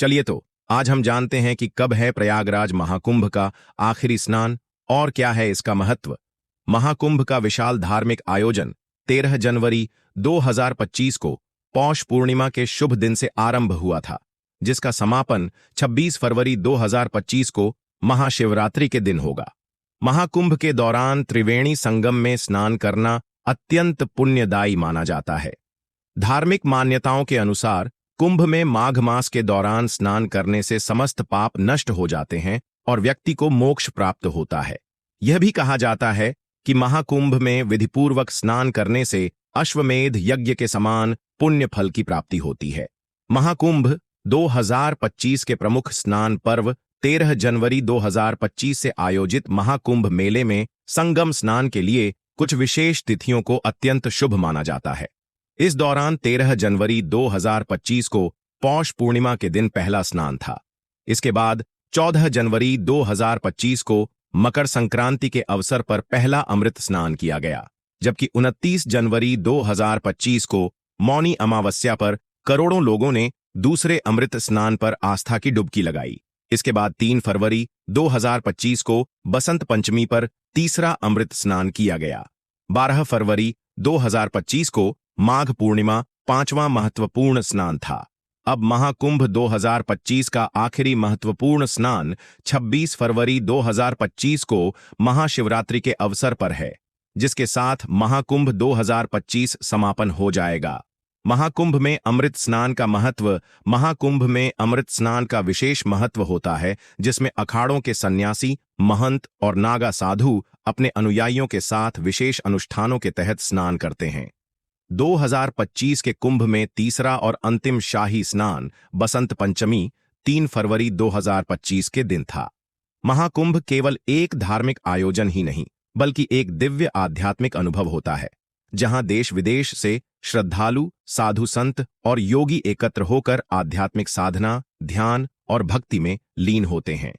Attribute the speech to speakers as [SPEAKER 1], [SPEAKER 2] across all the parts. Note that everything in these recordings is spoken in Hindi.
[SPEAKER 1] चलिए तो आज हम जानते हैं कि कब है प्रयागराज महाकुंभ का आखिरी स्नान और क्या है इसका महत्व। महाकुंभ का विशाल धार्मिक आयोजन 13 जनवरी 2025 को पौष पूर्णिमा के शुभ दिन से आरंभ हुआ था, जिसका समापन 26 फरवरी 2025 को महाशिवरात्रि के दिन होगा। महाकुंभ के दौरान त्रिवेणी संगम में स्नान करना अत्यंत पुण्यदायी माना जाता है। धार्मिक मान्यताओं के अनुसार कुंभ में माघ मास के दौरान स्नान करने से समस्त पाप नष्ट हो जाते हैं और व्यक्ति को मोक्ष प्राप्त होता है। यह भी कहा जाता है कि महाकुंभ में विधिपूर्वक स्नान करने से अश्वमेध यज्ञ के समान पुण्य फल की प्राप्ति होती है। महाकुंभ 2025 के प्रमुख स्नान पर्व 13 जनवरी 2025 से आयोजित महाकुंभ मेले में संगम स्नान के लिए कुछ विशेष तिथियों को अत्यंत शुभ माना जाता है। इस दौरान 13 जनवरी 2025 को पौष पूर्णिमा के दिन पहला स्नान था। इसके बाद 14 जनवरी 2025 को मकर संक्रांति के अवसर पर पहला अमृत स्नान किया गया, जबकि 29 जनवरी 2025 को मौनी अमावस्या पर करोड़ों लोगों ने दूसरे अमृत स्नान पर आस्था की डुबकी लगाई। इसके बाद 3 फरवरी 2025 को बसंत पंचमी पर तीसरा अमृत स्नान किया गया। 12 फरवरी 2025 को माघ पूर्णिमा 5वां महत्वपूर्ण स्नान था। अब महाकुंभ 2025 का आखिरी महत्वपूर्ण स्नान 26 फरवरी 2025 को महाशिवरात्रि के अवसर पर है, जिसके साथ महाकुंभ 2025 समापन हो जाएगा। महाकुंभ में अमृत स्नान का महत्व। महाकुंभ में अमृत स्नान का विशेष महत्व होता है, जिसमें अखाड़ों के सन्यासी, महंत और नागा साधु अपने अनुयायियों के साथ विशेष अनुष्ठानों के तहत स्नान करते हैं। 2025 के कुंभ में तीसरा और अंतिम शाही स्नान बसंत पंचमी 3 फरवरी 2025 के दिन था। महाकुंभ केवल एक धार्मिक आयोजन ही नहीं, बल्कि एक दिव्य आध्यात्मिक अनुभव होता है, जहां देश विदेश से श्रद्धालु, साधु संत और योगी एकत्र होकर आध्यात्मिक साधना, ध्यान और भक्ति में लीन होते हैं।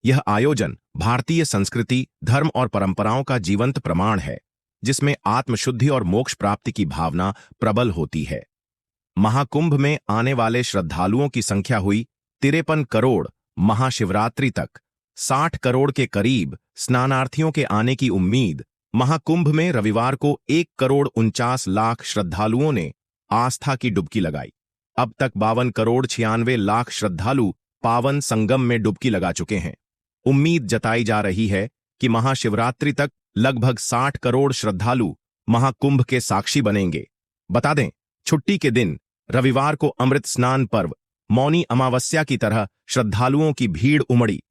[SPEAKER 1] यह आयोजन भारतीय संस्कृति, धर्म और परंपराओं का जीवंत प्रमाण है, जिसमें आत्मशुद्धि और मोक्ष प्राप्ति की भावना प्रबल होती है। महाकुंभ में आने वाले श्रद्धालुओं की संख्या हुई 53 करोड़। महाशिवरात्रि तक 60 करोड़ के करीब स्नानार्थियों के आने की उम्मीद। महाकुंभ में रविवार को 1,49,00,000 श्रद्धालुओं ने आस्था की डुबकी लगाई। अब तक 52 करोड़ 96 लाख श्रद्धालु पावन संगम में डुबकी लगा चुके हैं। उम्मीद जताई जा रही है कि महाशिवरात्रि तक लगभग 60 करोड़ श्रद्धालु महाकुंभ के साक्षी बनेंगे। बता दें, छुट्टी के दिन रविवार को अमृत स्नान पर्व मौनी अमावस्या की तरह श्रद्धालुओं की भीड़ उमड़ी।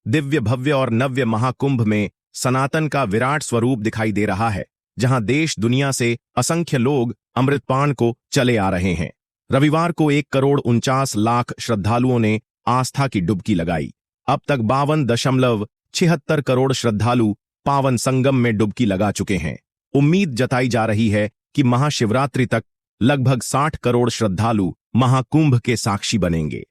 [SPEAKER 1] दिव्य भव्य और नव्य महाकुंभ में सनातन का विराट स्वरूप दिखाई दे रहा है, जहां देश दुनिया से असंख्य लोग अमृतपान को चले आ रहे हैं। रविवार को 1,49,00,000 श्रद्धालुओं ने आस्था की डुबकी लगाई। अब तक 52.76 करोड़ श्रद्धालु पावन संगम में डुबकी लगा चुके हैं। उम्मीद जताई जा रही है कि महाशिवरात्रि तक लगभग 60 करोड़ श्रद्धालु महाकुंभ के साक्षी बनेंगे।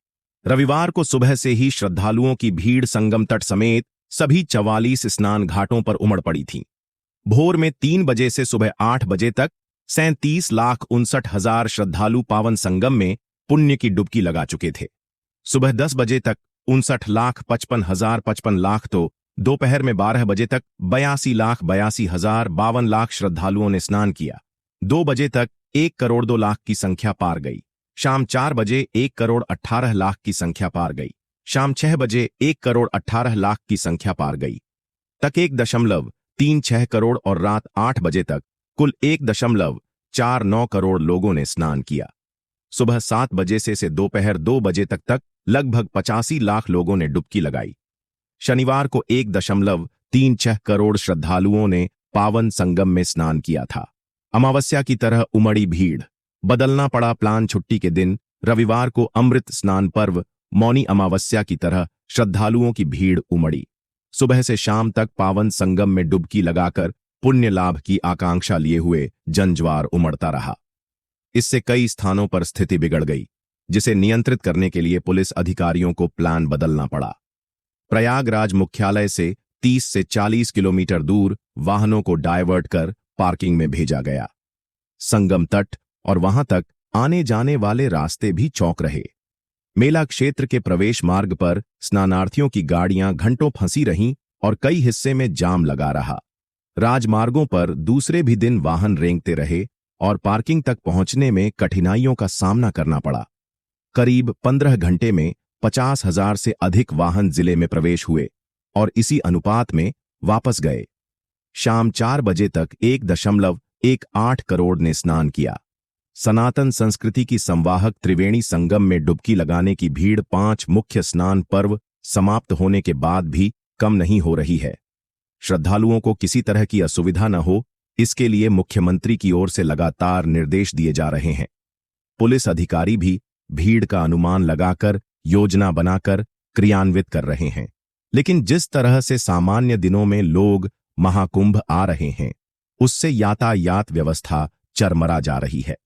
[SPEAKER 1] रविवार को सुबह से ही श्रद्धालुओं की भीड़ संगम तट समेत सभी 44 स्नान घाटों पर उमड़ पड़ी थी। भोर में 3 बजे से सुबह 8 बजे तक 37,59,000 श्रद्धालु पावन संगम में पुण्य की डुबकी लगा चुके थे। सुबह 10 बजे तक 59,55,055 तो दोपहर में 12 बजे तक 82,82,052 श्रद्धालुओं ने स्नान किया। 2 बजे तक 1,02,00,000 की संख्या पार गई। शाम 4 बजे 1,18,00,000 की संख्या पार गई। शाम 6 बजे 1,18,00,000 की संख्या पार गई। तक 1.36 करोड़ और रात 8 बजे तक कुल 1.49 करोड़ लोगों ने स्नान किया। सुबह 7 बजे से दोपहर 2 बजे तक लगभग 85 लाख लोगों ने डुबकी लगाई। शनिवार को 1.36 करोड़ श्रद्धालुओं ने पावन संगम में स्नान किया था। अमावस्या की तरह उमड़ी भीड़। बदलना पड़ा प्लान। छुट्टी के दिन रविवार को अमृत स्नान पर्व मौनी अमावस्या की तरह श्रद्धालुओं की भीड़ उमड़ी। सुबह से शाम तक पावन संगम में डुबकी लगाकर पुण्य लाभ की आकांक्षा लिए हुए जनज्वार उमड़ता रहा। इससे कई स्थानों पर स्थिति बिगड़ गई, जिसे नियंत्रित करने के लिए पुलिस अधिकारियों को प्लान बदलना पड़ा। प्रयागराज मुख्यालय से 30 से 40 किलोमीटर दूर वाहनों को डायवर्ट कर पार्किंग में भेजा गया। संगम तट और वहां तक आने जाने वाले रास्ते भी चौक रहे। मेला क्षेत्र के प्रवेश मार्ग पर स्नानार्थियों की गाड़ियां घंटों फंसी रहीं और कई हिस्से में जाम लगा रहा। राजमार्गों पर दूसरे भी दिन वाहन रेंगते रहे और पार्किंग तक पहुंचने में कठिनाइयों का सामना करना पड़ा। करीब 15 घंटे में 50,000 से अधिक वाहन जिले में प्रवेश हुए और इसी अनुपात में वापस गए। शाम 4 बजे तक 1.18 करोड़ ने स्नान किया। सनातन संस्कृति की संवाहक त्रिवेणी संगम में डुबकी लगाने की भीड़ 5 मुख्य स्नान पर्व समाप्त होने के बाद भी कम नहीं हो रही है। श्रद्धालुओं को किसी तरह की असुविधा न हो, इसके लिए मुख्यमंत्री की ओर से लगातार निर्देश दिए जा रहे हैं। पुलिस अधिकारी भी भीड़ का अनुमान लगाकर योजना बनाकर क्रियान्वित कर रहे हैं। लेकिन जिस तरह से सामान्य दिनों में लोग महाकुंभ आ रहे हैं, उससे यातायात व्यवस्था चरमरा जा रही है।